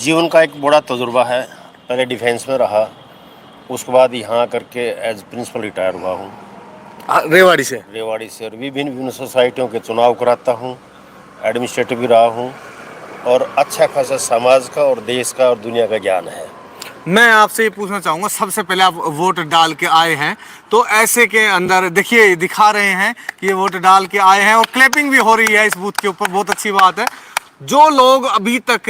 जीवन का एक बड़ा तजुर्बा है। पहले डिफेंस में रहा, उसके बाद यहाँ करके एज प्रिंसिपल रिटायर हुआ हूँ रेवाड़ी से। रेवाड़ी से। और विभिन्न विभिन्न सोसाइटियों के चुनाव कराता हूँ, एडमिनिस्ट्रेटिव भी रहा हूँ, और अच्छा खासा समाज का और देश का और दुनिया का ज्ञान है। मैं आपसे ये पूछना चाहूँगा, सबसे पहले आप वोट डाल के आए हैं, तो ऐसे के अंदर देखिए दिखा रहे हैं कि ये वोट डाल के आए हैं और क्लैपिंग भी हो रही है इस बूथ के ऊपर, बहुत अच्छी बात है। जो लोग अभी तक,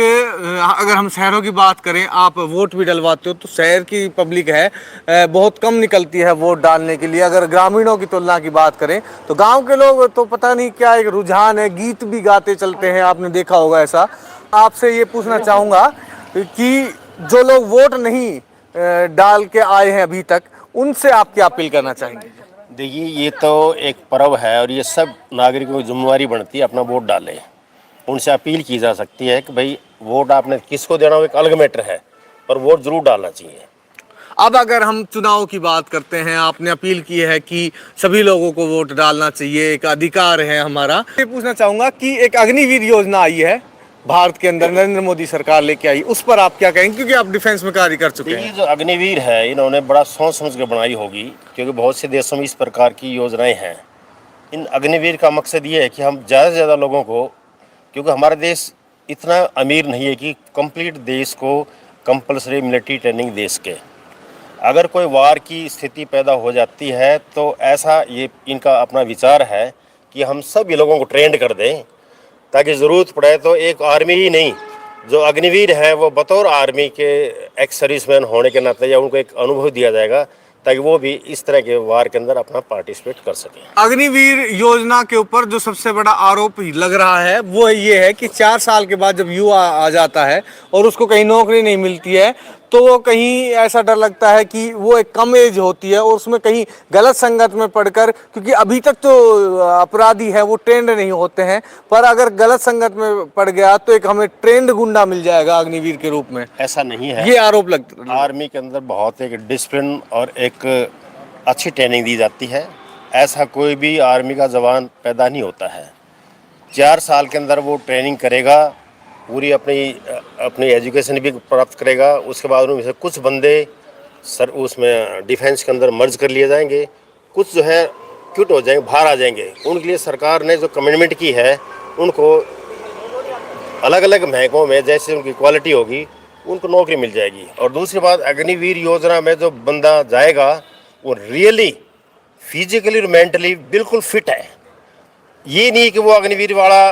अगर हम शहरों की बात करें, आप वोट भी डलवाते हो तो शहर की पब्लिक है बहुत कम निकलती है वोट डालने के लिए। अगर ग्रामीणों की तुलना की बात करें तो गांव के लोग तो पता नहीं क्या एक रुझान है, गीत भी गाते चलते हैं, आपने देखा होगा ऐसा। आपसे ये पूछना चाहूँगा कि जो लोग वोट नहीं डाल के आए हैं अभी तक, उनसे आप क्या अपील करना चाहेंगे? देखिए, ये तो एक पर्व है और ये सब नागरिकों की जिम्मेवारी बनती है अपना वोट डालें। उनसे अपील की जा सकती है कि भाई वोट आपने किसको देना हो एक अलग मैटर है, पर वोट जरूर डालना चाहिए। अब अगर हम चुनाव की बात करते हैं, आपने अपील की है कि सभी लोगों को वोट डालना चाहिए, एक अधिकार है हमारा। ये पूछना चाहूंगा कि एक अग्निवीर योजना आई है भारत के अंदर, नरेंद्र मोदी सरकार लेके आई, उस पर आप क्या कहेंगे, क्योंकि आप डिफेंस में कार्य कर चुके ये हैं? जो अग्निवीर है, इन्होंने बड़ा सोच समझ के बनाई होगी, क्योंकि बहुत से देशों में इस प्रकार की योजनाएं हैं। इन अग्निवीर का मकसद ये है कि हम ज़्यादा से ज़्यादा लोगों को, क्योंकि हमारा देश इतना अमीर नहीं है कि कंप्लीट देश को कंपलसरी मिलिट्री ट्रेनिंग दे सके। अगर कोई वार की स्थिति पैदा हो जाती है तो ऐसा ये इनका अपना विचार है कि हम सभी लोगों को ट्रेंड कर दें, ताकि ज़रूरत पड़े तो एक आर्मी ही नहीं, जो अग्निवीर है वो बतौर आर्मी के एक्स सर्विसमैन होने के नाते या उनको एक अनुभव दिया जाएगा, ताकि वो भी इस तरह के वार के अंदर अपना पार्टिसिपेट कर सकें। अग्निवीर योजना के ऊपर जो सबसे बड़ा आरोप लग रहा है वो ये है कि 4 साल के बाद जब युवा आ जाता है और उसको कहीं नौकरी नहीं मिलती है, तो वो कहीं ऐसा डर लगता है कि वो एक कम एज होती है और उसमें कहीं गलत संगत में पड़कर, क्योंकि अभी तक तो अपराधी है वो ट्रेंड नहीं होते हैं, पर अगर गलत संगत में पड़ गया तो एक हमें ट्रेंड गुंडा मिल जाएगा अग्निवीर के रूप में। ऐसा नहीं है, ये आरोप लगता है। आर्मी के अंदर बहुत एक डिसिप्लिन और एक अच्छी ट्रेनिंग दी जाती है। ऐसा कोई भी आर्मी का जवान पैदा नहीं होता है। 4 साल के अंदर वो ट्रेनिंग करेगा, पूरी अपनी एजुकेशन भी प्राप्त करेगा। उसके बाद उनमें से कुछ बंदे उसमें डिफेंस के अंदर मर्ज कर लिए जाएंगे, कुछ जो है क्विट हो जाएंगे, बाहर आ जाएंगे। उनके लिए सरकार ने जो कमिटमेंट की है, उनको अलग अलग महकमों में जैसे उनकी क्वालिटी होगी उनको नौकरी मिल जाएगी। और दूसरी बात, अग्निवीर योजना में जो बंदा जाएगा वो रियली फिजिकली और मेंटली बिल्कुल फिट है। ये नहीं कि वो अग्निवीर वाला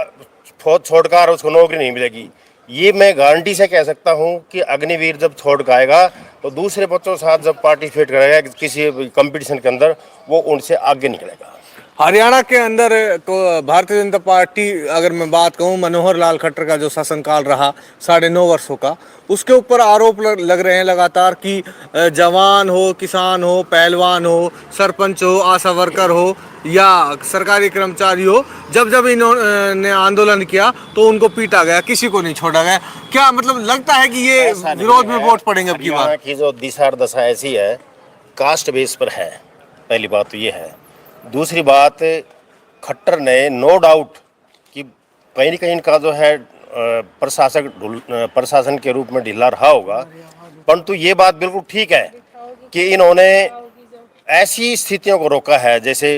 फौज छोड़कर उसको नौकरी नहीं मिलेगी। ये मैं गारंटी से कह सकता हूँ कि अग्निवीर जब छोड़ कर आएगा तो दूसरे बच्चों के साथ जब पार्टिसिपेट करेगा किसी कंपटीशन के अंदर, वो उनसे आगे निकलेगा। हरियाणा के अंदर तो भारतीय जनता पार्टी, अगर मैं बात कहूँ, मनोहर लाल खट्टर का जो शासनकाल रहा 9.5 वर्षों का, उसके ऊपर आरोप लग रहे हैं लगातार कि जवान हो, किसान हो, पहलवान हो, सरपंच हो, आशा वर्कर हो या सरकारी कर्मचारी हो, जब जब इन्होंने आंदोलन किया तो उनको पीटा गया, किसी को नहीं छोड़ा गया। क्या मतलब लगता है कि ये विरोध में वोट पड़ेंगे अब की बार? हरियाणा की जो दिशा दशा ऐसी है, कास्ट बेस पर है। पहली बात तो ये है। दूसरी बात, खट्टर ने नो डाउट कि कहीं ना कहीं इनका जो है प्रशासन के रूप में ढीला रहा होगा, परंतु ये बात बिल्कुल ठीक है कि इन्होंने ऐसी स्थितियों को रोका है। जैसे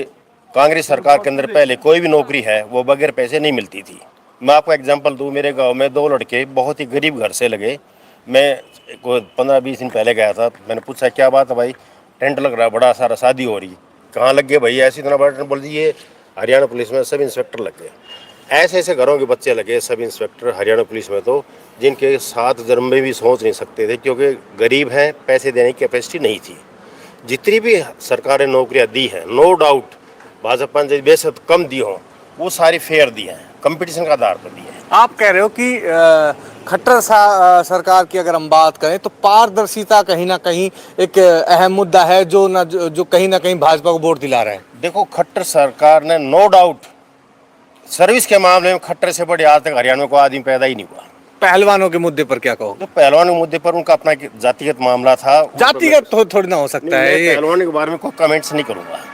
कांग्रेस सरकार के अंदर पहले कोई भी नौकरी है वो बगैर पैसे नहीं मिलती थी। मैं आपको एग्जांपल दूं, मेरे गांव में 2 लड़के बहुत ही गरीब घर से लगे। मैं 15-20 दिन पहले गया था, मैंने पूछा क्या बात है भाई, टेंट लग रहा, बड़ा सारा शादी हो रही। कहाँ लग गए भाई? ऐसी इतना बड़ा टेंट। बोल दिए हरियाणा पुलिस में सब इंस्पेक्टर लग गए। ऐसे ऐसे घरों के बच्चे लगे सब इंस्पेक्टर हरियाणा पुलिस में, तो जिनके 7 जन्म में भी सोच नहीं सकते थे, क्योंकि गरीब हैं, पैसे देने की कैपेसिटी नहीं थी। जितनी भी सरकार ने नौकरियाँ दी हैं, नो डाउट भाजपा ने बेशक कम दी हो, वो सारी फेयर दी हैं, कंपटीशन का आधार पर दी है। आप कह रहे हो कि खट्टर सरकार की अगर हम बात करें तो पारदर्शिता कहीं ना कहीं एक अहम मुद्दा है जो कहीं ना कहीं भाजपा को वोट दिला रहा है। देखो, खट्टर सरकार ने नो डाउट सर्विस के मामले में खट्टर से बड़े आज तक हरियाणा में कोई आदमी पैदा ही नहीं हुआ। पहलवानों के मुद्दे पर क्या कहो? तो पहलवान के मुद्दे पर उनका अपना जातिगत मामला था। जातिगत थोड़ी ना हो सकता है ये। पहलवान के बारे में कोई कमेंट्स नहीं करूँगा।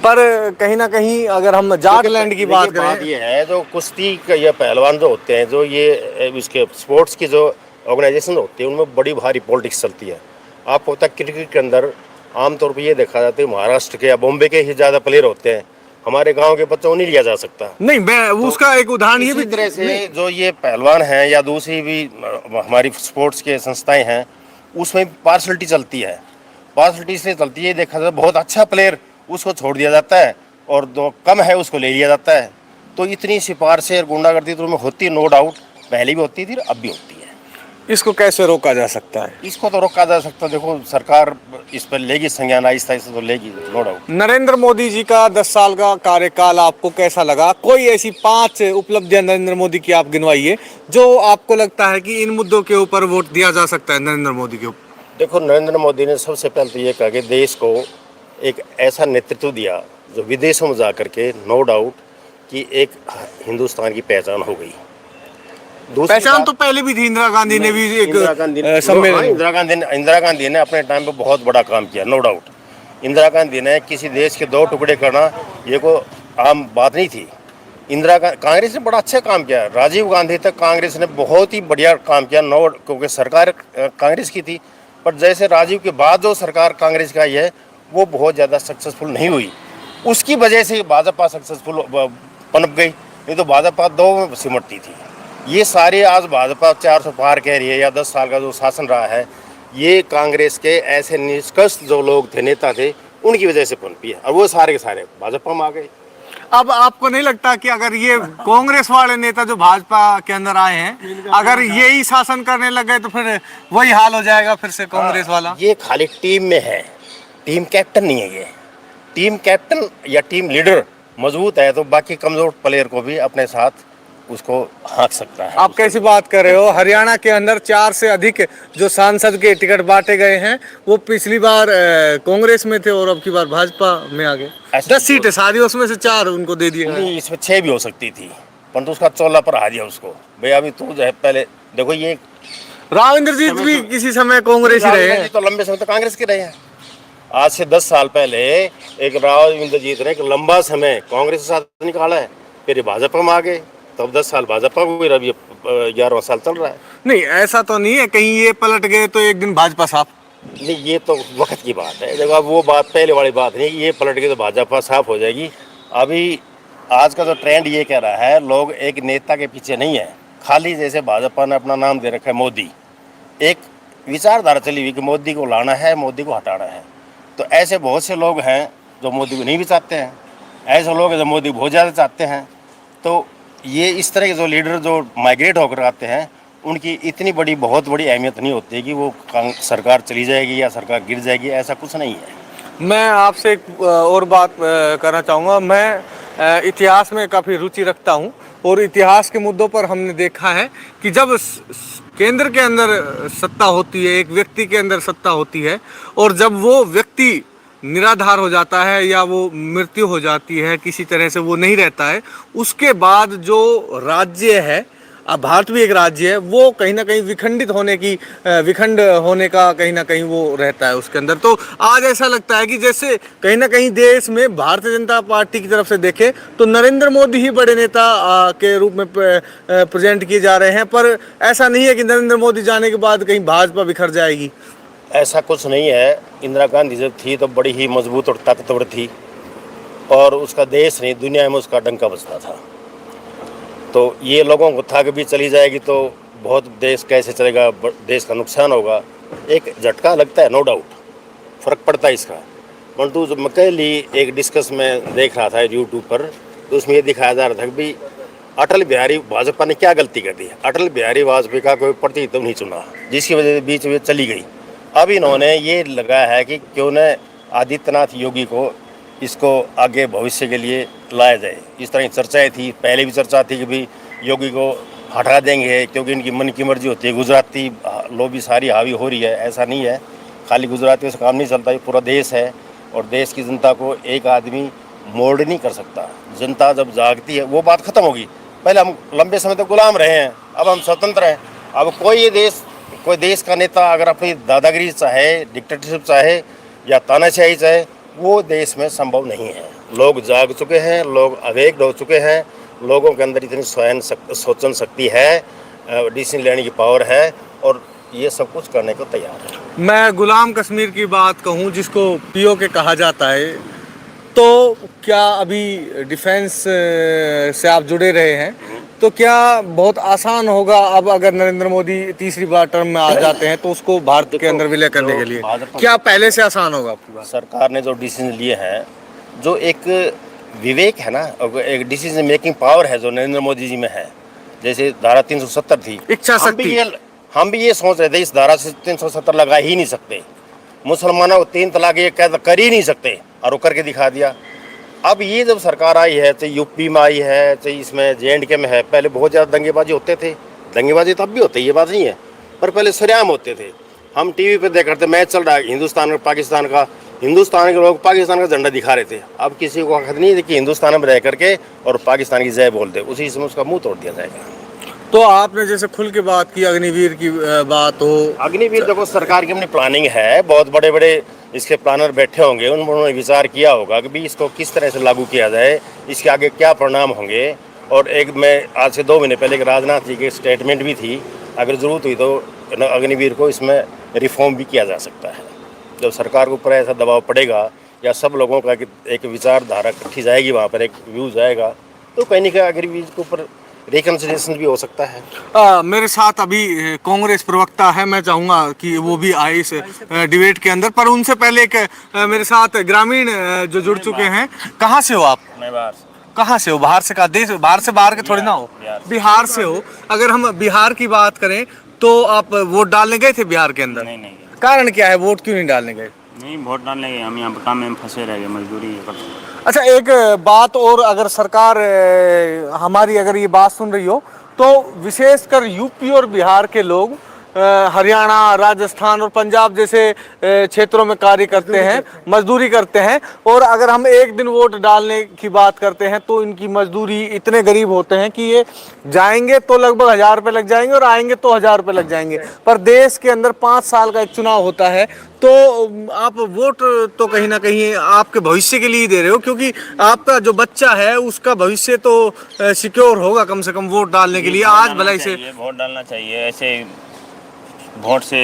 पर कहीं ना कहीं अगर हम जाटलैंड की बात देखिए, बात करें, ये है जो कुश्ती का या पहलवान जो होते हैं, जो ये इसके स्पोर्ट्स की जो ऑर्गेनाइजेशन होती है, उनमें बड़ी भारी पॉलिटिक्स चलती है। आपको पता है क्रिकेट के अंदर आमतौर पर ये देखा जाता है महाराष्ट्र के या बॉम्बे के ही ज़्यादा प्लेयर होते हैं, हमारे गांव के बच्चों को नहीं लिया जा सकता। नहीं मैं उसका एक उदाहरण ये इसी भी तरह से जो ये पहलवान हैं या दूसरी भी हमारी स्पोर्ट्स के संस्थाएं हैं, उसमें पार्शलिटी चलती है। पार्शलिटी इसलिए चलती है, देखा जाए बहुत अच्छा प्लेयर उसको छोड़ दिया जाता है और जो कम है उसको ले लिया जाता है। तो इतनी सिफारिशें और गुंडागर्दी तो में होती है, नो डाउट, पहले भी होती थी, अब भी होती है। इसको कैसे रोका जा सकता है? इसको तो रोका जा सकता है, देखो सरकार इस पर लेगी संज्ञान, आहिस्ता आहिस्ता तो लेगी, नो डाउट। नरेंद्र मोदी जी का 10 साल का कार्यकाल आपको कैसा लगा? कोई ऐसी 5 उपलब्धियां नरेंद्र मोदी की आप गिनवाइए जो आपको लगता है कि इन मुद्दों के ऊपर वोट दिया जा सकता है नरेंद्र मोदी के ऊपर। देखो, नरेंद्र मोदी ने सबसे पहले तो ये कहा कि देश को एक ऐसा नेतृत्व दिया जो विदेशों में जा करके नो डाउट कि एक हिंदुस्तान की पहचान हो गई। दूसरी पहचान बात- तो पहले भी थी, इंदिरा गांधी ने भी एक इंदिरा गांधी सम्मेलन हाँ, इंदिरा गांधी ने अपने टाइम पे बहुत बड़ा काम किया, नो डाउट। इंदिरा गांधी ने किसी देश के 2 टुकड़े करना ये कोई आम बात नहीं थी। कांग्रेस ने बड़ा अच्छा काम किया, राजीव गांधी तक कांग्रेस ने बहुत ही बढ़िया काम किया, नो, क्योंकि सरकार कांग्रेस की थी। पर जैसे राजीव के बाद जो सरकार कांग्रेस का आई है वो बहुत ज़्यादा सक्सेसफुल नहीं हुई, उसकी वजह से भाजपा सक्सेसफुल पनप गई, नहीं तो भाजपा 2 में सिमटती थी। ये सारे आज भाजपा 400 पार कह रही है, या 10 साल का जो शासन रहा है, ये कांग्रेस के ऐसे निष्कर्ष जो लोग थे, नेता थे, उनकी वजह से पनपी है, और वो सारे के सारे भाजपा में आ गए। अब आपको नहीं लगता कि अगर ये कांग्रेस वाले नेता जो भाजपा के अंदर आए हैं, अगर यही शासन करने लग गए तो फिर वही हाल हो जाएगा फिर से कांग्रेस वाला? ये खाली टीम में है, टीम कैप्टन नहीं है। ये टीम कैप्टन या टीम लीडर मजबूत है तो बाकी कमजोर प्लेयर को भी अपने साथ उसको हाँक सकता है। आप कैसी बात कर रहे हो? हरियाणा के अंदर 4 से अधिक जो सांसद के टिकट बांटे गए हैं वो पिछली बार कांग्रेस में थे और अब की बार भाजपा में आ गए। 10 सीटें सारी, उसमें से 4 उनको दे दिए। नहीं, इसमें 6 भी हो सकती थी, परंतु उसका चोला पर आ दिया उसको, भाई अभी तू जो है पहले देखो। ये राव इंद्रजीत भी किसी समय कांग्रेस ही रहे हैं, तो लंबे समय तक कांग्रेस के रहे हैं। आज से 10 साल पहले एक राव इंद्रजीत ने एक लंबा समय कांग्रेस के साथ निकाला है, फिर भाजपा में आ गए, तब 10 साल भाजपा को, फिर अभी 11वां साल चल रहा है। नहीं ऐसा तो नहीं है कहीं ये पलट गए तो एक दिन भाजपा साफ? नहीं, ये तो वक्त की बात है, देखो अब वो बात पहले वाली बात नहीं, ये पलट गई तो भाजपा साफ हो जाएगी। अभी आज का जो ट्रेंड ये कह रहा है, लोग एक नेता के पीछे नहीं है, खाली जैसे भाजपा ने अपना नाम दे रखा है मोदी, एक विचारधारा चली हुई कि मोदी को लाना है, मोदी को हटाना है। तो ऐसे बहुत से लोग हैं जो मोदी को नहीं भी चाहते हैं, ऐसे लोग हैं जो मोदी को बहुत ज़्यादा चाहते हैं। तो ये इस तरह के जो लीडर जो माइग्रेट होकर आते हैं, उनकी इतनी बड़ी बहुत बड़ी अहमियत नहीं होती है कि वो सरकार चली जाएगी या सरकार गिर जाएगी, ऐसा कुछ नहीं है। मैं आपसे एक और बात करना चाहूँगा। मैं इतिहास में काफ़ी रुचि रखता हूँ और इतिहास के मुद्दों पर हमने देखा है कि जब केंद्र के अंदर सत्ता होती है, एक व्यक्ति के अंदर सत्ता होती है, और जब वो व्यक्ति निराधार हो जाता है या वो मृत्यु हो जाती है, किसी तरह से वो नहीं रहता है, उसके बाद जो राज्य है, अब भारत भी एक राज्य है, वो कहीं ना कहीं विखंड होने का कहीं ना कहीं वो रहता है उसके अंदर। तो आज ऐसा लगता है कि जैसे कहीं ना कहीं देश में भारतीय जनता पार्टी की तरफ से देखे तो नरेंद्र मोदी ही बड़े नेता के रूप में प्रेजेंट किए जा रहे हैं, पर ऐसा नहीं है कि नरेंद्र मोदी जाने के बाद कहीं भाजपा बिखर जाएगी। ऐसा कुछ नहीं है। इंदिरा गांधी जब थी तो बड़ी ही मजबूत और ताकतवर थी, और उसका देश नहीं दुनिया में उसका डंका बजता था। तो ये लोगों को था कि भी चली जाएगी तो बहुत देश कैसे चलेगा, देश का नुकसान होगा, एक झटका लगता है, नो डाउट फ़र्क पड़ता है इसका। परंतु जब मैकेली एक डिस्कस में देख रहा था यूट्यूब पर, तो उसमें ये दिखाया जा रहा था कि भाई अटल बिहारी भाजपा ने क्या गलती कर दी। अटल बिहारी वाजपेयी का कोई प्रतिनिधित्व नहीं चुना, जिसकी वजह से बीच में चली गई। अब इन्होंने ये लगाया है कि क्यों न आदित्यनाथ योगी को इसको आगे भविष्य के लिए लाया जाए। इस तरह की चर्चाएं थी, पहले भी चर्चा थी कि भाई योगी को हटा देंगे क्योंकि इनकी मन की मर्जी होती है, गुजराती लोबी सारी हावी हो रही है। ऐसा नहीं है, खाली गुजरातियों से काम नहीं चलता, ये पूरा देश है, और देश की जनता को एक आदमी मोल्ड नहीं कर सकता। जनता जब जागती है वो बात खत्म होगी। पहले हम लंबे समय तक गुलाम रहे हैं, अब हम स्वतंत्र हैं। अब कोई देश का नेता अगर अपनी दादागिरी चाहे, डिक्टेटरशिप चाहे या तानाशाही चाहे, वो देश में संभव नहीं है। लोग जाग चुके हैं, लोग अवेक हो चुके हैं, लोगों के अंदर इतनी सोचन शक्ति है, डिसीजन लेने की पावर है और ये सब कुछ करने को तैयार है। मैं गुलाम कश्मीर की बात कहूँ जिसको पीओके कहा जाता है, तो क्या अभी डिफेंस से आप जुड़े रहे हैं, तो क्या बहुत आसान होगा अब अगर नरेंद्र मोदी तीसरी बार टर्म में आ जाते हैं तो उसको भारत के अंदर विलय करने के लिए, क्या पहले से आसान होगा आपकी बात? सरकार ने जो डिसीजन लिए हैं, जो एक विवेक है ना, एक डिसीजन मेकिंग पावर है जो नरेंद्र मोदी जी में है, जैसे धारा 370 थी, इच्छा शक्ति। हम भी ये सोच रहे थे इस धारा से 370 लगा ही नहीं सकते, मुसलमानों को 3 तलाक ये कैद कर ही नहीं सकते, और वो करके दिखा दिया। अब ये जब सरकार आई है, चाहे यूपी में आई है, चाहे इसमें JNK में है, पहले बहुत ज़्यादा दंगेबाजी होते थे, दंगेबाजी तब भी होते, ये बात नहीं है, पर पहले सरेआम होते थे। हम टीवी पे देख रहे थे, मैच चल रहा है हिंदुस्तान और पाकिस्तान का, हिंदुस्तान के लोग पाकिस्तान का झंडा दिखा रहे थे। अब किसी को हक नहीं है कि हिंदुस्तान में रह करके और पाकिस्तान की जय बोल दे, उसी समय उसका मुंह तोड़ दिया जाएगा। तो आपने जैसे खुल के बात की, अग्निवीर की बात हो, अग्निवीर देखो सरकार की अपनी प्लानिंग है, बहुत बड़े बड़े इसके प्लानर बैठे होंगे, उन्होंने विचार किया होगा कि भी इसको किस तरह से लागू किया जाए, इसके आगे क्या परिणाम होंगे। और एक मैं आज से 2 महीने पहले एक राजनाथ जी की स्टेटमेंट भी थी, अगर ज़रूरत हुई तो अग्निवीर को इसमें रिफॉर्म भी किया जा सकता है। जब सरकार के ऊपर ऐसा दबाव पड़ेगा या सब लोगों का एक विचारधारा इकट्ठी जाएगी, वहाँ पर एक व्यू जाएगा, तो कहीं ना कहीं अग्निवीर के ऊपर रिकन्सिलिएशन भी हो सकता है। मेरे साथ अभी कांग्रेस प्रवक्ता है, मैं चाहूँगा कि वो भी आए इस डिबेट के अंदर, पर उनसे पहले एक मेरे साथ ग्रामीण जो जुड़ चुके हैं। कहाँ से हो आप? मैं बाहर से। कहाँ से हो? बाहर से? का देश बाहर से, बाहर के थोड़ी ना हो, बिहार से हो। अगर हम बिहार की बात करें तो आप वोट डालने गए थे बिहार के अंदर? नहीं। कारण क्या है, वोट क्यों नहीं डालने गए? नहीं, वोट डालने गए, हम यहाँ पर काम में फंसे रह गए, मजदूरी है। अच्छा, एक बात और, अगर सरकार हमारी अगर ये बात सुन रही हो तो विशेषकर यूपी और बिहार के लोग हरियाणा, राजस्थान और पंजाब जैसे क्षेत्रों में कार्य करते हैं, मजदूरी करते हैं, और अगर हम एक दिन वोट डालने की बात करते हैं तो इनकी मजदूरी इतने गरीब होते हैं कि ये जाएंगे तो लगभग 1000 रुपये लग जाएंगे और आएंगे तो 1000 रुपये लग जाएंगे। पर देश के अंदर 5 साल का एक चुनाव होता है, तो आप वोट तो कहीं ना कहीं आपके भविष्य के लिए ही दे रहे हो, क्योंकि आपका जो बच्चा है उसका भविष्य तो सिक्योर होगा कम से कम वोट डालने के लिए। आज भलाई से वोट डालना चाहिए, ऐसे वोट से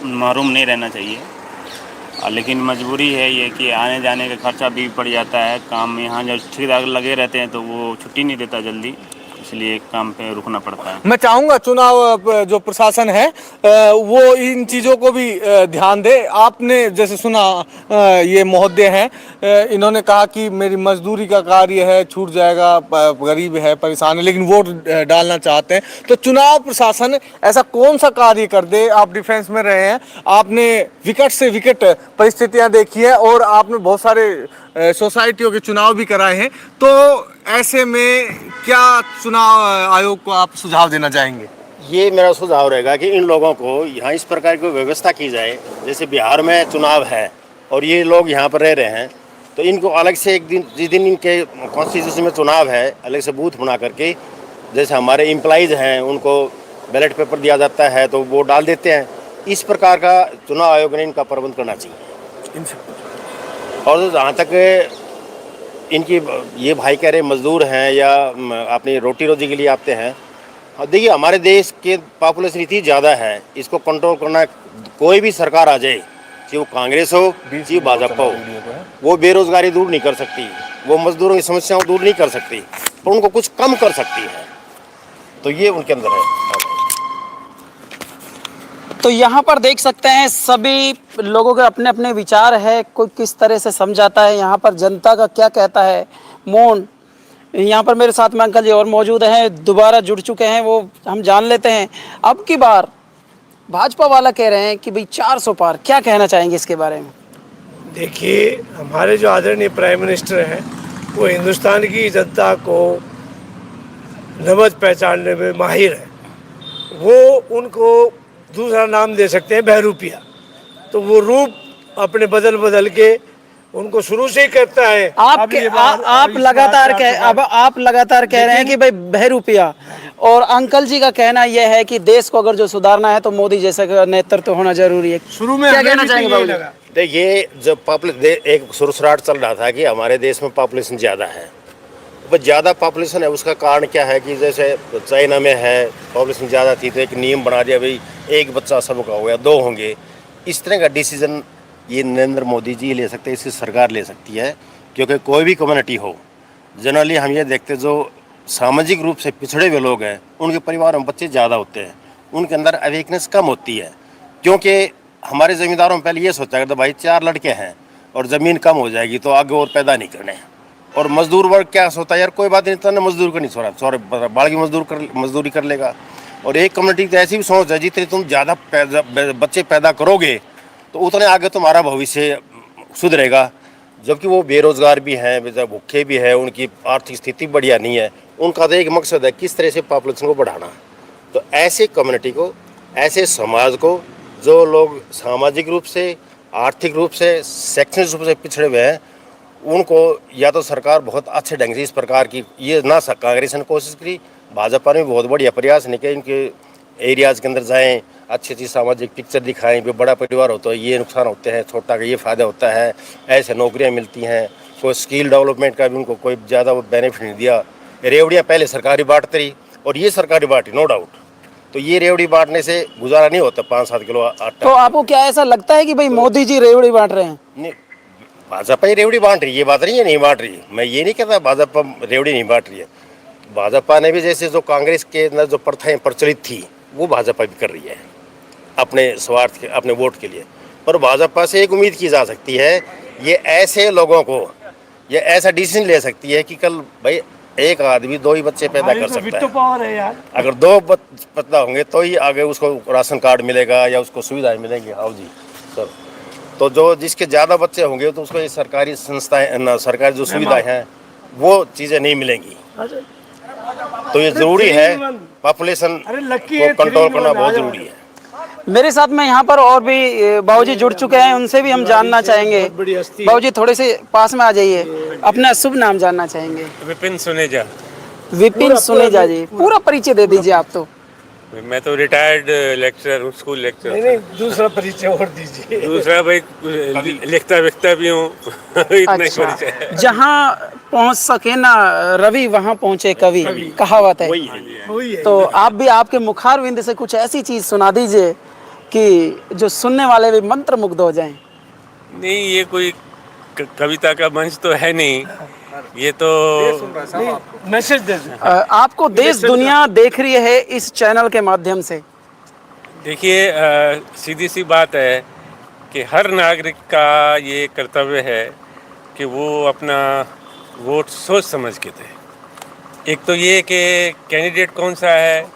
महरूम नहीं रहना चाहिए। लेकिन मजबूरी है ये कि आने जाने का खर्चा भी पड़ जाता है, काम यहाँ जब ठेकेदार लगे रहते हैं तो वो छुट्टी नहीं देता जल्दी, इसलिए काम पे रुकना पड़ता है। मैं चाहूँगा चुनाव जो प्रशासन है वो इन चीज़ों को भी ध्यान दे। आपने जैसे सुना, ये महोदय हैं, इन्होंने कहा कि मेरी मजदूरी का कार्य है, छूट जाएगा, गरीब है, परेशान है, लेकिन वोट डालना चाहते हैं। तो चुनाव प्रशासन ऐसा कौन सा कार्य कर दे? आप डिफेंस में रहे हैं, आपने विकट से विकट परिस्थितियाँ देखी है और आपने बहुत सारे सोसाइटियों के चुनाव भी कराए हैं, तो ऐसे में क्या चुनाव आयोग को आप सुझाव देना चाहेंगे? ये मेरा सुझाव रहेगा कि इन लोगों को यहाँ इस प्रकार की व्यवस्था की जाए, जैसे बिहार में चुनाव है और ये लोग यहाँ पर रह रहे हैं, तो इनको अलग से एक दिन, जिस दिन इनके कॉन्स्टिट्यूशन में चुनाव है, अलग से बूथ बना करके, जैसे हमारे एम्प्लॉइज हैं उनको बैलेट पेपर दिया जाता है तो वो डाल देते हैं। इस प्रकार का चुनाव आयोग ने इनका प्रबंध करना चाहिए। और जहाँ तक इनकी ये भाई कह रहे मजदूर हैं या अपनी रोटी रोजी के लिए आते हैं, देखिए हमारे देश के पॉपुलेशन इतनी ज़्यादा है, इसको कंट्रोल करना कोई भी सरकार आ जाए, चाहे वो कांग्रेस हो चाहे भाजपा हो, वो बेरोजगारी दूर नहीं कर सकती, वो मजदूरों की समस्याओं दूर नहीं कर सकती, पर उनको कुछ कम कर सकती है, तो ये उनके अंदर है। तो यहाँ पर देख सकते हैं सभी लोगों के अपने अपने विचार है, कोई किस तरह से समझाता है, यहाँ पर जनता का क्या कहता है मौन। यहाँ पर मेरे साथ में अंकल जी और मौजूद हैं, दोबारा जुड़ चुके हैं, वो हम जान लेते हैं। अब की बार भाजपा वाला कह रहे हैं कि भाई 400 पार, क्या कहना चाहेंगे इसके बारे में? देखिए, हमारे जो आदरणीय प्राइम मिनिस्टर हैं वो हिंदुस्तान की जनता को नमज पहचानने में माहिर है। वो उनको दूसरा नाम दे सकते हैं बहरूपिया, तो वो रूप अपने बदल बदल के उनको शुरू से ही करता है। आप लगातार कह रहे हैं कि भाई बहरूपिया, और अंकल जी का कहना यह है कि देश को अगर जो सुधारना है तो मोदी जैसा नेतृत्व होना जरूरी है। शुरू में क्या कहना चाहेंगे बाबू? देखिए जब एक सुरसराट चल रहा था कि हमारे देश में पॉपुलेशन ज़्यादा है, वो ज़्यादा पॉपुलेशन है उसका कारण क्या है कि जैसे चाइना में है पॉपुलेशन ज़्यादा थी तो एक नियम बना दिया भाई एक बच्चा सबका हो गया, 2 होंगे। इस तरह का डिसीजन ये नरेंद्र मोदी जी ले सकते हैं, इसकी सरकार ले सकती है। क्योंकि कोई भी कम्युनिटी हो, जनरली हम ये देखते जो सामाजिक रूप से पिछड़े हुए लोग हैं उनके परिवार में बच्चे ज़्यादा होते हैं, उनके अंदर अवेकनेस कम होती है। क्योंकि हमारे ज़मींदारों में पहले ये सोचा करते भाई 4 लड़के हैं और ज़मीन कम हो जाएगी तो आगे और पैदा नहीं करने। और मजदूर वर्ग क्या सोचता है यार कोई बात नहीं, तो मजदूर को नहीं छोड़ा बाढ़ की मजदूरी कर लेगा। और एक कम्युनिटी की ऐसी भी सोच है जितने तुम ज़्यादा बच्चे पैदा करोगे तो उतने आगे तुम्हारा भविष्य सुधरेगा। जबकि वो बेरोजगार भी हैं, भूखे भी हैं, उनकी आर्थिक स्थिति बढ़िया नहीं है, उनका तो एक मकसद है किस तरह से पॉपुलेशन को बढ़ाना। तो ऐसे कम्युनिटी को, ऐसे समाज को जो लोग सामाजिक रूप से, आर्थिक रूप से, शैक्षणिक रूप से पिछड़े हुए हैं, उनको या तो सरकार बहुत अच्छे ढंग से इस प्रकार की ये ना कांग्रेस ने कोशिश करी, भाजपा ने बहुत बढ़िया प्रयास नहीं किया इनके एरियाज़ के अंदर जाएं, अच्छी अच्छी सामाजिक पिक्चर दिखाएं भी बड़ा परिवार होता है ये नुकसान होते हैं, छोटा का ये फ़ायदा होता है, ऐसे नौकरियां मिलती हैं। कोई स्किल डेवलपमेंट का भी उनको कोई ज़्यादा बेनिफिट नहीं दिया। रेवड़ियाँ पहले सरकारी बांटती रही और ये सरकारी बांटी नो डाउट, तो ये रेवड़ी बांटने से गुजारा नहीं होता 5-7 किलो आटा। तो आपको क्या ऐसा लगता है कि भाई मोदी जी रेवड़ी बांट रहे हैं? नहीं, भाजपा ही रेवड़ी बांट रही है, ये बात नहीं है नहीं बांट रही है। मैं ये नहीं कहता भाजपा रेवड़ी नहीं बांट रही है। भाजपा ने भी जैसे जो कांग्रेस के अंदर जो प्रथाएं प्रचलित थी वो भाजपा भी कर रही है अपने स्वार्थ के, अपने वोट के लिए। पर भाजपा से एक उम्मीद की जा सकती है, ये ऐसे लोगों को ये ऐसा डिसीजन ले सकती है कि कल भाई एक आदमी 2 ही बच्चे पैदा कर सकता है। पावर है यार। अगर 2 पैदा होंगे तो ही आगे उसको राशन कार्ड मिलेगा या उसको सुविधाएं मिलेंगी। हाँ जी सर, तो जो जिसके ज़्यादा बच्चे होंगे तो उसको ये सरकारी संस्थाएं, सरकारी जो सुविधाएं हैं वो चीज़ें नहीं मिलेंगी। तो ये ज़रूरी है, पॉपुलेशन को कंट्रोल करना बहुत ज़रूरी है। मेरे साथ में यहाँ पर और भी बाबूजी जुड़ चुके हैं, उनसे भी हम जानना चाहेंगे। बाबूजी थोड़े से पास में आ जाइए, अपना शुभ नाम जानना चाहेंगे। विपिन सुनेजा। विपिन सुनेजा जी, पूरा परिचय दे दीजिए आप। तो मैं तो रिटायर्ड लेक्चरर हूँ, स्कूल लेक्चरर। नहीं, दूसरा परिचय और दीजिए। दूसरा भाई लिखता विखता भी हूँ। इतना ही अच्छा, परिचय है। जहाँ पहुँच सके ना रवि वहाँ पहुँचे कवि, कहावत है। तो आप भी आपके मुखारविंद से कुछ ऐसी चीज सुना दीजिए कि जो सुनने वाले भी मंत्रमुग्ध हो जाएं। नहीं, ये कोई कविता का मंच तो है नहीं, ये तो मैसेज दे दो। आपको देश दुनिया देख रही है इस चैनल के माध्यम से। देखिए, सीधी सी बात है कि हर नागरिक का ये कर्तव्य है कि वो अपना वोट सोच समझ के दे। एक तो ये कि कैंडिडेट कौन सा है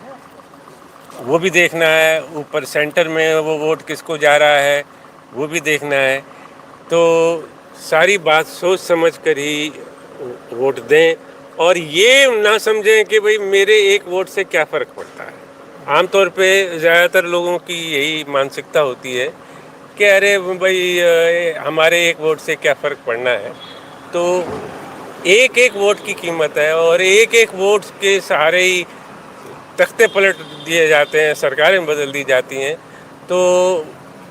वो भी देखना है, ऊपर सेंटर में वो वोट किसको जा रहा है वो भी देखना है। तो सारी बात सोच समझ कर ही वोट दें और ये ना समझें कि भाई मेरे एक वोट से क्या फ़र्क पड़ता है। आमतौर पे ज़्यादातर लोगों की यही मानसिकता होती है कि अरे भाई हमारे एक वोट से क्या फ़र्क पड़ना है। तो एक एक वोट की कीमत है और एक एक वोट के सहारे ही तख्ते पलट दिए जाते हैं, सरकारें बदल दी जाती हैं। तो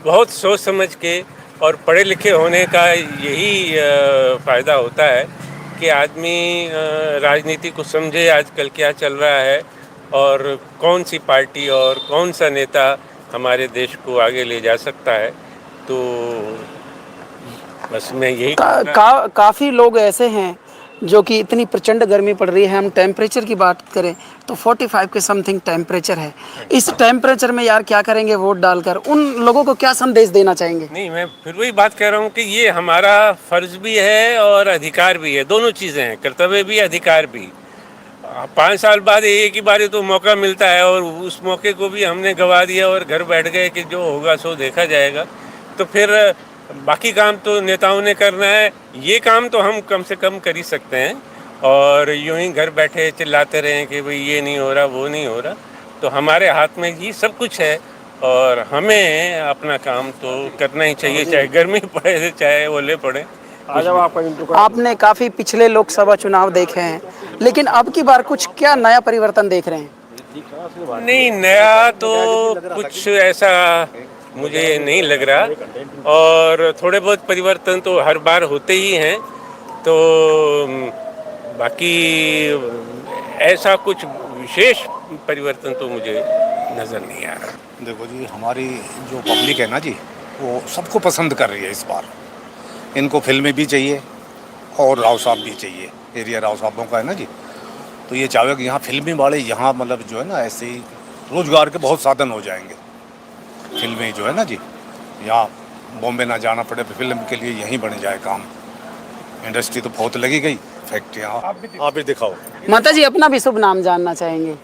बहुत सोच समझ के और पढ़े लिखे होने का यही फ़ायदा होता है कि आदमी राजनीति को समझे आजकल क्या चल रहा है और कौन सी पार्टी और कौन सा नेता हमारे देश को आगे ले जा सकता है। तो बस मैं यही काफ़ी लोग ऐसे हैं जो कि इतनी प्रचंड गर्मी पड़ रही है, हम टेम्परेचर की बात करें तो 45 के समथिंग टेम्परेचर है। इस टेम्परेचर में यार क्या करेंगे वोट डालकर? उन लोगों को क्या संदेश देना चाहेंगे? नहीं, मैं फिर वही बात कह रहा हूँ कि ये हमारा फर्ज भी है और अधिकार भी है, दोनों चीज़ें हैं, कर्तव्य भी अधिकार भी। 5 साल बाद एक ही बार तो मौका मिलता है और उस मौके को भी हमने गंवा दिया और घर बैठ गए कि जो होगा सो देखा जाएगा। तो फिर बाकी काम तो नेताओं ने करना है, ये काम तो हम कम से कम कर ही सकते हैं। और यूं ही घर बैठे चिल्लाते रहें कि भाई ये नहीं हो रहा वो नहीं हो रहा, तो हमारे हाथ में ही सब कुछ है और हमें अपना काम तो करना ही चाहिए, चाहे गर्मी पड़े चाहे ओले पड़े। आपने काफ़ी पिछले लोकसभा चुनाव देखे हैं, लेकिन अब की बार कुछ क्या नया परिवर्तन देख रहे हैं? नहीं, नया तो कुछ ऐसा मुझे नहीं लग रहा। और थोड़े बहुत परिवर्तन तो हर बार होते ही हैं, तो बाकी ऐसा कुछ विशेष परिवर्तन तो मुझे नज़र नहीं आ रहा। देखो जी, हमारी जो पब्लिक है ना जी, वो सबको पसंद कर रही है इस बार। इनको फिल्में भी चाहिए और राव साहब भी चाहिए, एरिया राव साहबों का है ना जी। तो ये चाहे कि यहाँ फिल्में वाले यहाँ मतलब जो है ना ऐसे ही रोजगार के बहुत साधन हो जाएंगे। फिल्में जो है ना जी, यहाँ बॉम्बे ना जाना पड़े फिल्म के लिए, यहीं बन जाए काम। इंडस्ट्री तो बहुत लगी गई, फैक्ट्रियाँ आप भी दिखाओ। माता जी अपना भी शुभ नाम जानना चाहेंगे,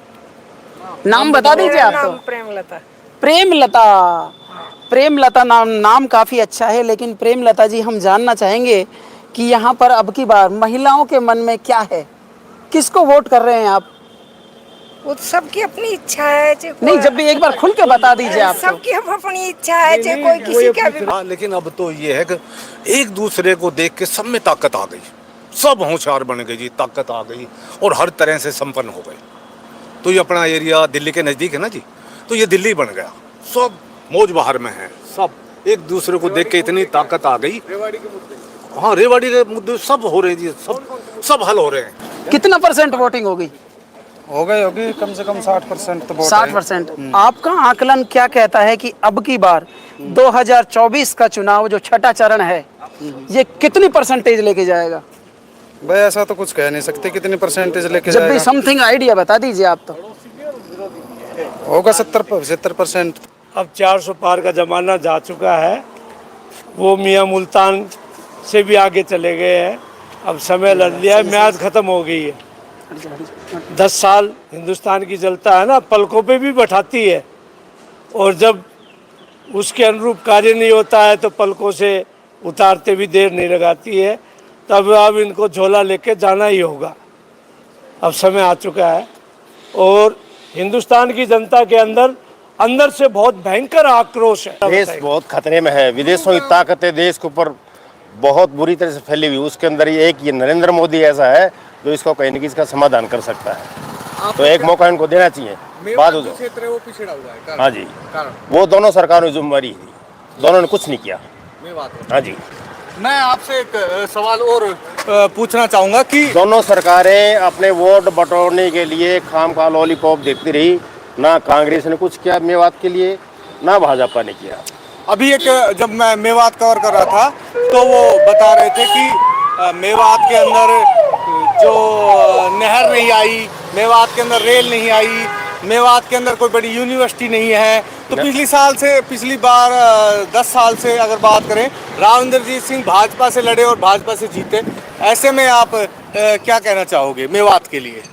नाम बता दीजिए आप तो। प्रेमलता। प्रेमलता, प्रेमलता नाम काफी अच्छा है, लेकिन प्रेमलता जी हम जानना चाहेंगे कि यहाँ पर अब की बार महिलाओं के मन में क्या है, किसको वोट कर रहे हैं आप? वो तो सबकी अपनी इच्छा है। नहीं, जब भी एक बार खुल के बता दीजिए आप तो। सबकी अपनी इच्छा है, चाहे कोई किसी का भी। हाँ, लेकिन अब तो ये है कि एक दूसरे को देख के सब में ताकत आ गई, सब होशियार बन गई जी, ताकत आ गई और हर तरह से संपन्न हो गए। तो ये अपना एरिया दिल्ली के नज़दीक है ना जी, तो ये दिल्ली बन गया, सब मौज बहार में है, सब एक दूसरे को देख के इतनी ताकत आ गई। हाँ, रेवाड़ी के मुद्दे सब हो रहे हैं जी, सब हल हो रहे हैं। कितना % वोटिंग होगी? होगी कम से कम 60% तो 60%। आपका आकलन क्या कहता है कि अब की बार 2024 का चुनाव जो छठा चरण है, ये कितनी % लेके जाएगा? भाई ऐसा तो कुछ कह नहीं सकते कितनी % लेके जब भी जाएगा। समथिंग आइडिया बता दीजिए आप तो। होगा 70%। अब 400 पार का ज़माना जा चुका है, वो मियाँ मुल्तान से भी आगे चले गए हैं। अब समय लड़ लिया है, म्याद ख़त्म हो गई है। 10 साल हिंदुस्तान की चलता है ना, पलकों पे भी बैठाती है, और जब उसके अनुरूप कार्य नहीं होता है तो पलकों से उतारते भी देर नहीं लगाती है। तब अब इनको झोला लेके जाना ही होगा। अब समय आ चुका है और हिंदुस्तान की जनता के अंदर से बहुत भयंकर आक्रोश है। देश बहुत खतरे में है, विदेशों की ताकतें देश के ऊपर बहुत बुरी तरह से फैली हुई। उसके अंदर ये नरेंद्र मोदी ऐसा है जो इसको कहीं न कहीं इसका समाधान कर सकता है। तो एक मौका इनको देना चाहिए। बात हो जाओ, क्षेत्र है वो पिछड़ा हुआ है। हाँ जी, वो दोनों सरकारों की जिम्मेवारी थी, दोनों ने कुछ नहीं किया। हाँ जी, मैं आपसे एक सवाल और पूछना चाहूंगा कि दोनों सरकारें अपने वोट बटोरने के लिए खामखा लॉलीपॉप देती रही। ना कांग्रेस ने कुछ किया मेवात के लिए, ना भाजपा ने किया। अभी एक जब मैं मेवात कवर कर रहा था तो वो बता रहे थे कि मेवात के अंदर जो नहर नहीं आई, मेवात के अंदर रेल नहीं आई, मेवात के अंदर कोई बड़ी यूनिवर्सिटी नहीं है। तो पिछली बार 10 साल से अगर बात करें, राव इंद्रजीत सिंह भाजपा से लड़े और भाजपा से जीते। ऐसे में आप क्या कहना चाहोगे मेवात के लिए?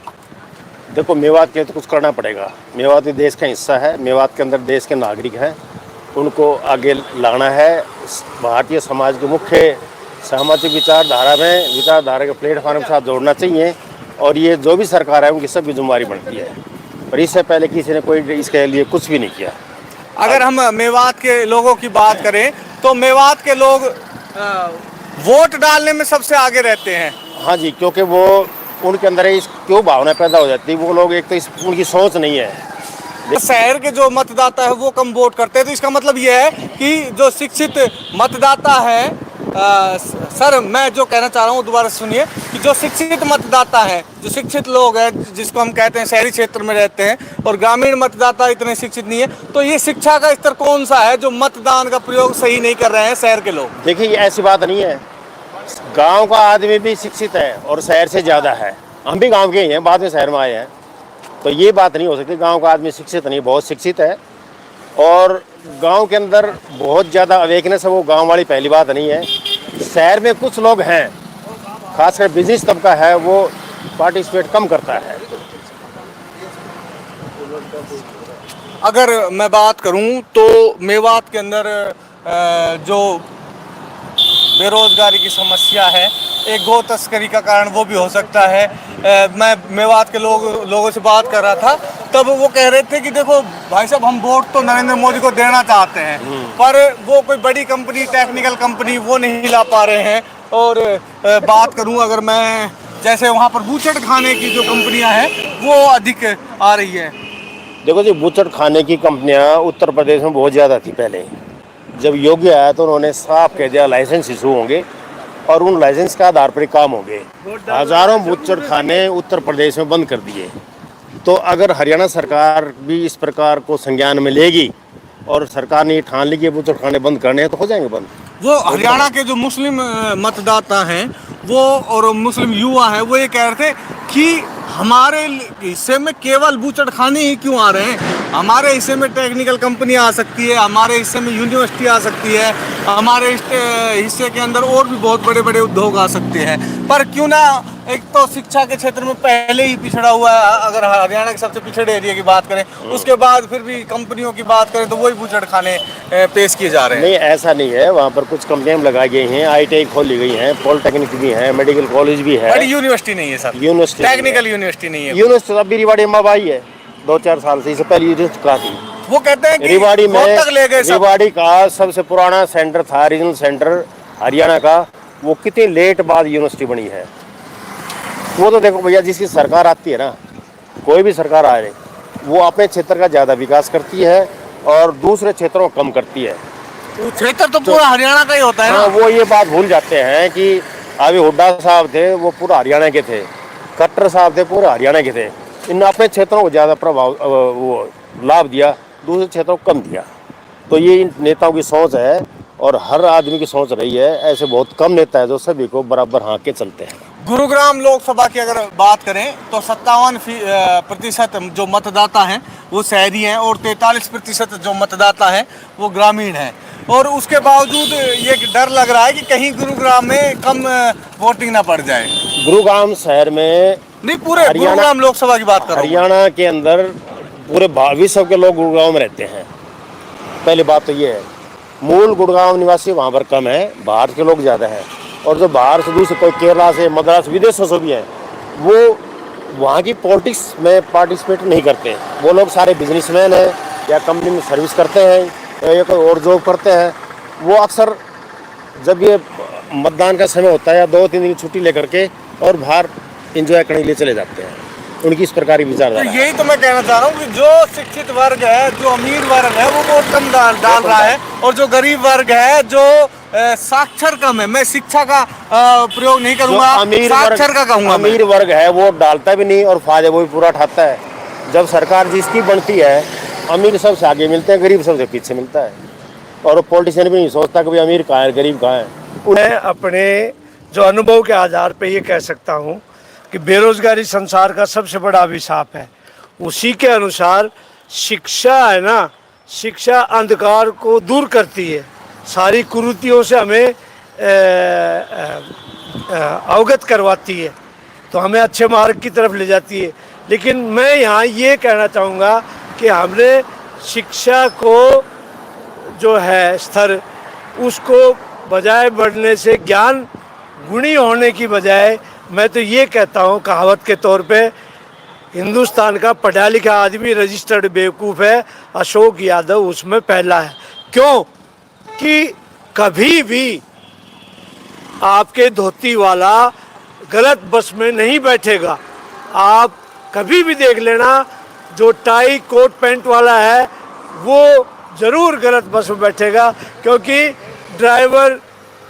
देखो, मेवात के तो कुछ करना पड़ेगा। मेवात भी देश का हिस्सा है, मेवात के अंदर देश के नागरिक हैं, उनको आगे लाना है। भारतीय समाज के मुख्य सामाजिक विचारधारा के प्लेटफॉर्म के साथ जोड़ना चाहिए। और ये जो भी सरकार है उनकी सबकी जिम्मेवारी बनती है, और इससे पहले किसी ने कोई इसके लिए कुछ भी नहीं किया। अगर हम मेवात के लोगों की बात करें तो मेवात के लोग वोट डालने में सबसे आगे रहते हैं। हाँ जी, क्योंकि वो उनके अंदर इस क्यों भावना पैदा हो जाती है, वो लोग एक तो उनकी सोच नहीं है। शहर के जो मतदाता है वो कम वोट करते हैं, तो इसका मतलब ये है कि जो शिक्षित मतदाता है, सर मैं जो कहना चाह रहा हूँ दोबारा सुनिए, कि जो शिक्षित मतदाता है, जो शिक्षित लोग हैं जिसको हम कहते हैं शहरी क्षेत्र में रहते हैं, और ग्रामीण मतदाता इतने शिक्षित नहीं है, तो ये शिक्षा का स्तर कौन सा है जो मतदान का प्रयोग सही नहीं कर रहे हैं शहर के लोग? देखिए, ये ऐसी बात नहीं है, गांव का आदमी भी शिक्षित है और शहर से ज़्यादा है। हम भी गांव के ही हैं, बाद में शहर में आए हैं, तो ये बात नहीं हो सकती गांव का आदमी शिक्षित नहीं, बहुत शिक्षित है। और गांव के अंदर बहुत ज़्यादा अवेकनेस है, वो गांव वाली पहली बात नहीं है। शहर में कुछ लोग हैं, खासकर बिजनेस तबका है, वो पार्टिसिपेट कम करता है। अगर मैं बात करूं तो मेवात के अंदर जो बेरोजगारी की समस्या है, एक गो तस्करी का कारण वो भी हो सकता है। मैं मेवात के लोगों से बात कर रहा था, तब वो कह रहे थे कि देखो भाई साहब, हम वोट तो नरेंद्र मोदी को देना चाहते हैं, पर वो कोई बड़ी कंपनी, टेक्निकल कंपनी वो नहीं ला पा रहे हैं। और बात करूं अगर मैं, जैसे वहाँ पर बूचड़ खाने की जो कंपनियां हैं वो अधिक आ रही है। देखो जी, बूचड़ खाने की कंपनियां उत्तर प्रदेश में बहुत ज़्यादा थी पहले, जब योगी आया तो उन्होंने साफ कह दिया लाइसेंस इशू होंगे और उन लाइसेंस के आधार पर ही काम होंगे। हजारों बूचड़ खाने उत्तर प्रदेश में बंद कर दिए। तो अगर हरियाणा सरकार भी इस प्रकार को संज्ञान में लेगी और सरकार ने ये ठान ली कि बूचड़ खाने बंद करने हैं तो हो जाएंगे बंद। वो हरियाणा के जो मुस्लिम मतदाता हैं वो और मुस्लिम युवा हैं वो ये कह रहे थे कि हमारे हिस्से में केवल बूचड़ खाने ही क्यों आ रहे हैं, हमारे हिस्से में टेक्निकल कंपनी आ सकती है, हमारे हिस्से में यूनिवर्सिटी आ सकती है, हमारे हिस्से के अंदर और भी बहुत बड़े बड़े उद्योग आ सकते हैं। पर क्यों ना, एक तो शिक्षा के क्षेत्र में पहले ही पिछड़ा हुआ है, अगर हरियाणा के सबसे पिछड़े एरिया की बात करें, उसके बाद फिर भी कंपनियों की बात करें तो वही बूचड़ खाने पेश किए जा रहे हैं। नहीं, ऐसा नहीं है। वहाँ पर कुछ कंपनियां लगाई गई हैं, ITI खोली गई हैं, पॉलिटेक्निक भी है, मेडिकल कॉलेज भी है। बड़ी यूनिवर्सिटी नहीं है सर, यूनिवर्सिटी टेक्निकल यूनिवर्सिटी नहीं है। यूनिवर्सिटी अभी रिवाड़ी में आई है 2-4 साल से, इससे पहले यूनिवर्सिटी कहाँ थी? वो कहते हैं कि रिवाड़ी में, बहुत तक ले गए सब। रिवाड़ी का सबसे पुराना सेंटर था, रीजनल सेंटर हरियाणा का, वो कितनी लेट बाद यूनिवर्सिटी बनी है। वो तो देखो भैया, जिसकी सरकार आती है ना, कोई भी सरकार आ रही, वो अपने क्षेत्र का ज़्यादा विकास करती है और दूसरे क्षेत्रों को कम करती है। क्षेत्र तो पूरा हरियाणा का ही होता है ना। वो ये बात भूल जाते हैं कि अभी हुड्डा साहब थे वो पूरा हरियाणा के थे, खट्टर साहब थे पूरा हरियाणा के थे। इन अपने क्षेत्रों को ज़्यादा प्रभाव वो लाभ दिया, दूसरे क्षेत्रों को कम दिया। तो ये इन नेताओं की सोच है और हर आदमी की सोच रही है। ऐसे बहुत कम नेता है जो सभी को बराबर हाँक के चलते हैं। गुरुग्राम लोकसभा की अगर बात करें तो 57% जो मतदाता हैं वो शहरी हैं और 43% जो मतदाता हैं वो ग्रामीण हैं। और उसके बावजूद ये डर लग रहा है कि कहीं गुरुग्राम में कम वोटिंग ना पड़ जाए। गुरुग्राम शहर में नहीं, पूरे गुरुग्राम लोकसभा की बात कर रहा हूं। हरियाणा के अंदर पूरे विश्व के लोग गुरुग्राम में रहते हैं। पहली बात तो ये है, मूल गुड़गांव निवासी वहाँ पर कम है, बाहर के लोग ज़्यादा हैं। और जो बाहर से दूसरे कोई केरला से, मद्रास, विदेशों से भी हैं, वो वहाँ की पॉलिटिक्स में पार्टिसिपेट नहीं करते। वो लोग सारे बिजनेसमैन हैं या कंपनी में सर्विस करते हैं या कोई और जॉब करते हैं। वो अक्सर जब ये मतदान का समय होता है या 2-3 दिन की छुट्टी लेकर के और बाहर एंजॉय करने के लिए चले जाते हैं। उनकी इस प्रकार की विचारधारा। यही तो मैं कहना चाह रहा हूँ कि जो शिक्षित वर्ग है, जो अमीर वर्ग है, वो वोट कम डाल रहा है और जो गरीब वर्ग है, जो साक्षर कम है, मैं शिक्षा का प्रयोग नहीं करूंगा, साक्षर का कहूंगा। अमीर वर्ग है वो डालता भी नहीं और फायदे वो भी पूरा उठाता है। जब सरकार जिसकी बनती है, अमीर सबसे आगे मिलते हैं, गरीब सबसे पीछे मिलता है। और पॉलिटिशियन भी नहीं सोचता कि भाई अमीर कहाँ है, गरीब कहाँ है। मैं अपने जो अनुभव के आधार पर ये कह सकता हूँ कि बेरोजगारी संसार का सबसे बड़ा अभिशाप है। उसी के अनुसार शिक्षा है ना, शिक्षा अंधकार को दूर करती है, सारी कुरीतियों से हमें अवगत करवाती है, तो हमें अच्छे मार्ग की तरफ ले जाती है। लेकिन मैं यहाँ ये कहना चाहूँगा कि हमने शिक्षा को जो है स्तर, उसको बजाय बढ़ने से ज्ञान गुणी होने की बजाय मैं तो ये कहता हूँ कहावत के तौर पे, हिंदुस्तान का पढ़ा लिखा आदमी रजिस्टर्ड बेवकूफ़ है, अशोक यादव उसमें पहला है। क्यों कि कभी भी आपके धोती वाला गलत बस में नहीं बैठेगा। आप कभी भी देख लेना, जो टाई कोट पैंट वाला है वो ज़रूर गलत बस में बैठेगा, क्योंकि ड्राइवर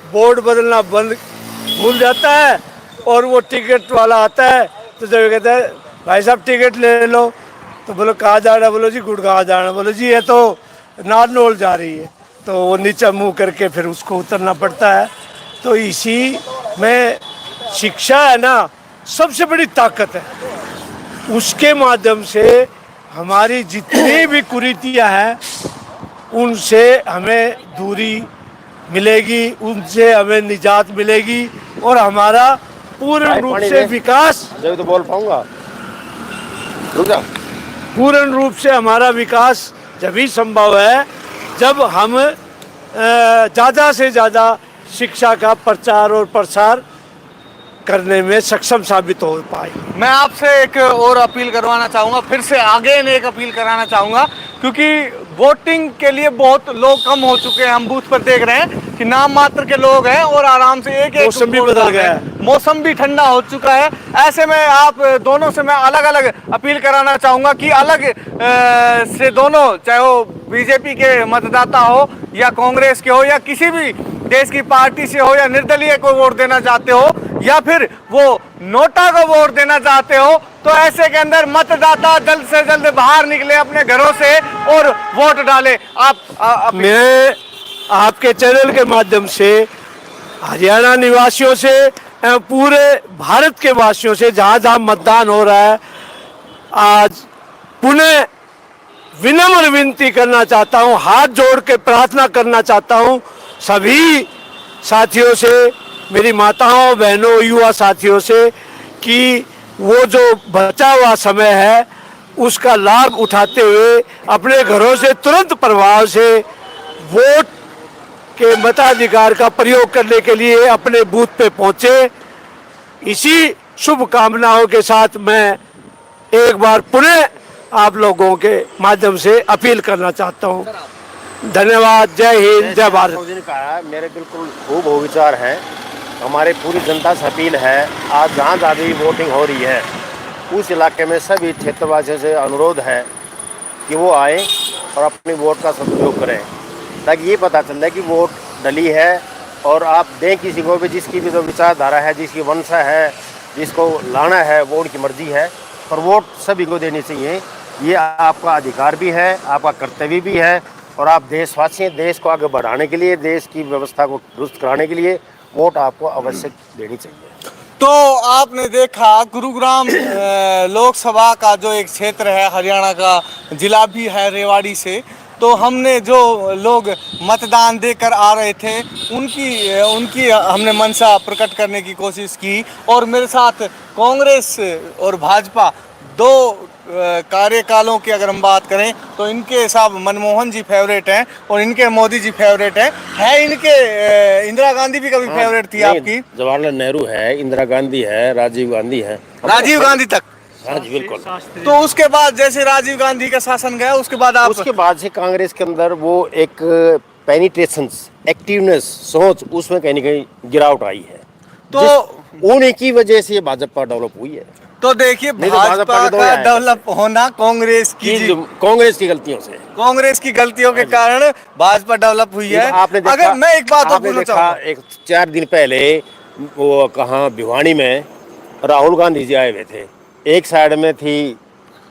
बोर्ड बदलना भूल जाता है और वो टिकट वाला आता है तो जब कहता है भाई साहब टिकट ले लो, तो बोलो कहाँ जा रहा है, बोलो जी गुड़गांव जा रहा है, बोलो जी ये तो नारनौल जा रही है, तो वो नीचा मुँह करके फिर उसको उतरना पड़ता है। तो इसी में शिक्षा है ना सबसे बड़ी ताकत है। उसके माध्यम से हमारी जितनी भी कुरीतियाँ हैं उनसे हमें दूरी मिलेगी, उनसे हमें निजात मिलेगी और हमारा पूर्ण रूप से विकास, जब तो बोल पाऊंगा, पूर्ण रूप से हमारा विकास जभी संभव है जब हम ज़्यादा से ज़्यादा शिक्षा का प्रचार और प्रसार करने में सक्षम साबित हो पाए। मैं आपसे एक और अपील करवाना चाहूँगा, फिर से आगे एक अपील कराना चाहूँगा, क्योंकि वोटिंग के लिए बहुत लोग कम हो चुके हैं। हम बूथ पर देख रहे हैं कि नाम मात्र के लोग हैं और आराम से एक मौसम भी बदल गया है, मौसम भी ठंडा हो चुका है। ऐसे में आप दोनों से मैं अलग अलग अपील कराना चाहूँगा कि अलग से दोनों, चाहे वो बीजेपी के मतदाता हो या कांग्रेस के हो या किसी भी देश की पार्टी से हो या निर्दलीय को वोट देना चाहते हो या फिर वो नोटा को वोट देना चाहते हो, तो ऐसे के अंदर मतदाता जल्द से जल्द बाहर निकले अपने घरों से और वोट डाले। आप मैं आपके चैनल के माध्यम से हरियाणा निवासियों से एवं पूरे भारत के वासियों से जहाँ जहाँ मतदान हो रहा है, आज पुनः विनम्र विनती करना चाहता हूँ, हाथ जोड़ के प्रार्थना करना चाहता हूँ सभी साथियों से, मेरी माताओं बहनों युवा साथियों से, कि वो जो बचा हुआ समय है उसका लाभ उठाते हुए अपने घरों से तुरंत प्रभाव से वोट के मताधिकार का प्रयोग करने के लिए अपने बूथ पे पहुंचे। इसी शुभकामनाओं के साथ मैं एक बार पुनः आप लोगों के माध्यम से अपील करना चाहता हूं। धन्यवाद। जय हिंद, जय भारत। ने कहा मेरे बिल्कुल खूब हो विचार हैं। हमारे पूरी जनता से अपील है, आज जहाँ जहाँ भी वोटिंग हो रही है उस इलाके में सभी क्षेत्रवासियों से अनुरोध है कि वो आए और अपनी वोट का सदुपयोग करें, ताकि ये पता चले कि वोट डली है। और आप दें किसी को भी, जिसकी भी जो विचारधारा है, जिसकी वंशा है, जिसको लाना है, वो उनकी मर्जी है, पर वोट सभी को देनी चाहिए। ये आपका अधिकार भी है, आपका कर्तव्य भी है, और आप देशवासी हैं। देश को आगे बढ़ाने के लिए, देश की व्यवस्था को दुरुस्त कराने के लिए वोट आपको अवश्य देनी चाहिए। तो आपने देखा गुरुग्राम लोकसभा का जो एक क्षेत्र है, हरियाणा का जिला भी है रेवाड़ी से, तो हमने जो लोग मतदान देकर आ रहे थे उनकी हमने मंशा प्रकट करने की कोशिश की। और मेरे साथ कांग्रेस और भाजपा दो कार्यकालों की अगर हम बात करें तो इनके साहब मनमोहन जी फेवरेट हैं और इनके मोदी जी फेवरेट हैं। है इनके इंदिरा गांधी भी कभी फेवरेट थी आपकी? जवाहरलाल नेहरू है, इंदिरा गांधी है, राजीव गांधी है, राजीव गांधी तक? हाँ जी बिल्कुल। तो उसके बाद जैसे राजीव गांधी का शासन गया, उसके बाद आप उसके बाद से कांग्रेस के अंदर वो एक पेनिट्रेशन, एक्टिवनेस, सोच, उसमें कहीं ना कहीं गिरावट आई है। तो उन्हीं की वजह से ये भाजपा डेवलप हुई है। तो देखिए भाजपा का डेवलप होना कांग्रेस की गलतियों से, कांग्रेस की गलतियों के कारण भाजपा डेवलप हुई है। आपने देखा, अगर मैं एक बात और बोलना चाहूंगा, एक 4 दिन पहले वो कहाँ भिवानी में राहुल गांधी जी आए हुए थे। एक साइड में थी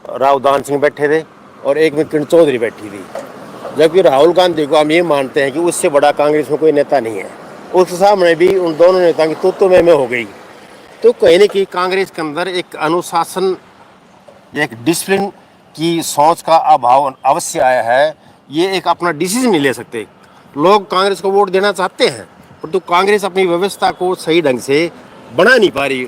राव दान सिंह बैठे थे और एक में किरण चौधरी बैठी थी, जबकि राहुल गांधी को हम ये मानते हैं कि उससे बड़ा कांग्रेस में कोई नेता नहीं है। उसके सामने भी उन दोनों नेताओं की तो में हो गई। तो कहीं ना कहीं कांग्रेस के अंदर एक अनुशासन, एक डिसिप्लिन की सोच का अभाव अवश्य आया है। ये एक अपना डिसीजन नहीं ले सकते। लोग कांग्रेस को वोट देना चाहते हैं, परंतु कांग्रेस अपनी व्यवस्था को सही ढंग से बना नहीं पा रही।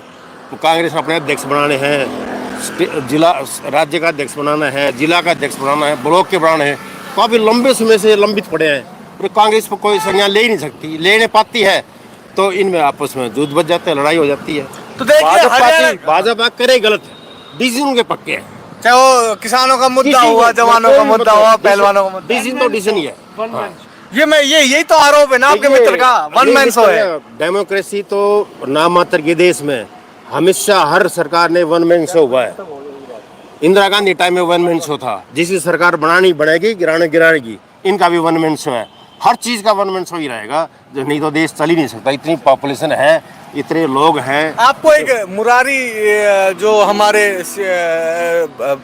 तो कांग्रेस अपने अध्यक्ष बनाने हैं, जिला राज्य का अध्यक्ष बनाना है, जिला का अध्यक्ष बनाना है, ब्लॉक के बनाने हैं, काफ़ी लंबे समय से लंबित पड़े हैं। और कांग्रेस पर कोई संज्ञान ले ही नहीं सकती, ले नहीं पाती है, तो इनमें आपस में युद्ध बच जाते हैं, लड़ाई हो जाती है। तो देखिए भाजपा करे गलत है, डिसीजन के पक्के हैं, चाहे वो किसानों का मुद्दा हुआ, जवानों का मुद्दा हुआ, पहलवानों का मुद्दा, डिसीजन तो डिसीजन ही है। ये मैं यही तो आरोप है ना आपके मित्र का, वन मैन शो है। डेमोक्रेसी तो नाम मात्र के देश में हमेशा हर सरकार ने वन मैन शो हुआ है। इंदिरा गांधी टाइम में वन मैन शो था, जिसकी सरकार बनानी बनेगी, गिरानेगी, इनका भी वन मैन शो है। हर चीज़ का वन मैन शो ही रहेगा, जो नहीं तो देश चल ही नहीं सकता। इतनी पॉपुलेशन है, इतने लोग हैं। आपको एक मुरारी जो हमारे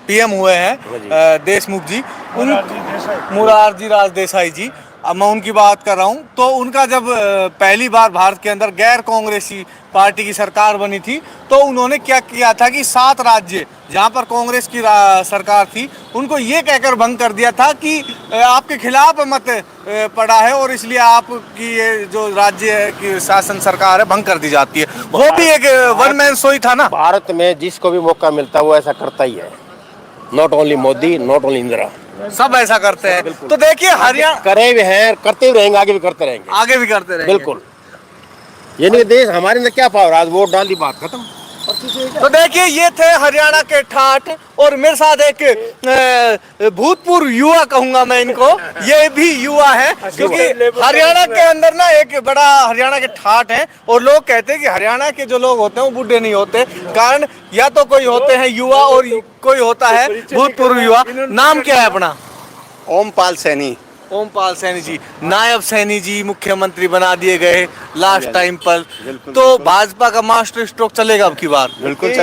पीएम हुए हैं देशमुख जी, मुरारजी राज देसाई जी, अब मैं उनकी बात कर रहा हूँ। तो उनका जब पहली बार भारत के अंदर गैर कांग्रेसी पार्टी की सरकार बनी थी, तो उन्होंने क्या किया था कि 7 राज्य जहाँ पर कांग्रेस की सरकार थी, उनको ये कहकर भंग कर दिया था कि आपके खिलाफ मत पड़ा है और इसलिए आपकी ये जो राज्य की शासन सरकार है भंग कर दी जाती है। वो भी एक वन मैन शो ही था ना। भारत में जिसको भी मौका मिलता है वो ऐसा करता ही है। Not only Modi, not only Indira, सब ऐसा करते हैं। तो देखिए हरियाणा करे हुए हैं, करते भी रहेंगे, आगे भी करते रहेंगे, आगे भी करते रहेंगे। बिल्कुल। यानी कि देश हमारे अंदर क्या पावर, आज वोट डाल दी, बात खत्म। तो देखिए ये थे हरियाणा के ठाठ, और मेरे साथ एक भूतपूर्व युवा कहूंगा मैं इनको, ये भी युवा है, क्योंकि हरियाणा के अंदर ना एक बड़ा हरियाणा के ठाठ है, और लोग कहते हैं कि हरियाणा के जो लोग होते हैं वो बूढ़े नहीं होते, कारण या तो कोई होते हैं युवा और कोई होता है भूतपूर्व युवा। नाम क्या है अपना? ओमपाल सैनी। ओमपाल सैनी जी, नायब सैनी जी मुख्यमंत्री बना दिए गए लास्ट टाइम पर, तो भाजपा का मास्टर स्ट्रोक चलेगा अब की बार? बिल्कुल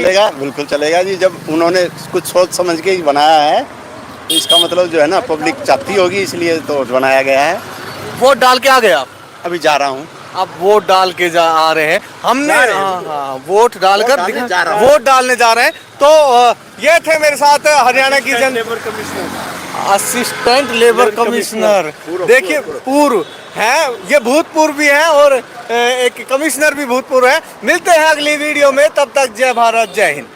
चलेगा जी। जब उन्होंने कुछ सोच समझ के ही बनाया है तो इसका मतलब जो है ना पब्लिक चाहती होगी, इसलिए तो बनाया गया है। वोट डाल के आ गए आप? अभी जा रहा हूँ। आप वोट डाल के आ रहे हैं, हमने वोट डालकर वोट डालने जा रहे हैं। तो ये थे मेरे साथ हरियाणा की असिस्टेंट लेबर कमिश्नर, देखिए पूर्व है, ये भूतपूर्व भी है और एक कमिश्नर भी भूतपूर्व है। मिलते हैं अगली वीडियो में, तब तक जय भारत जय हिंद।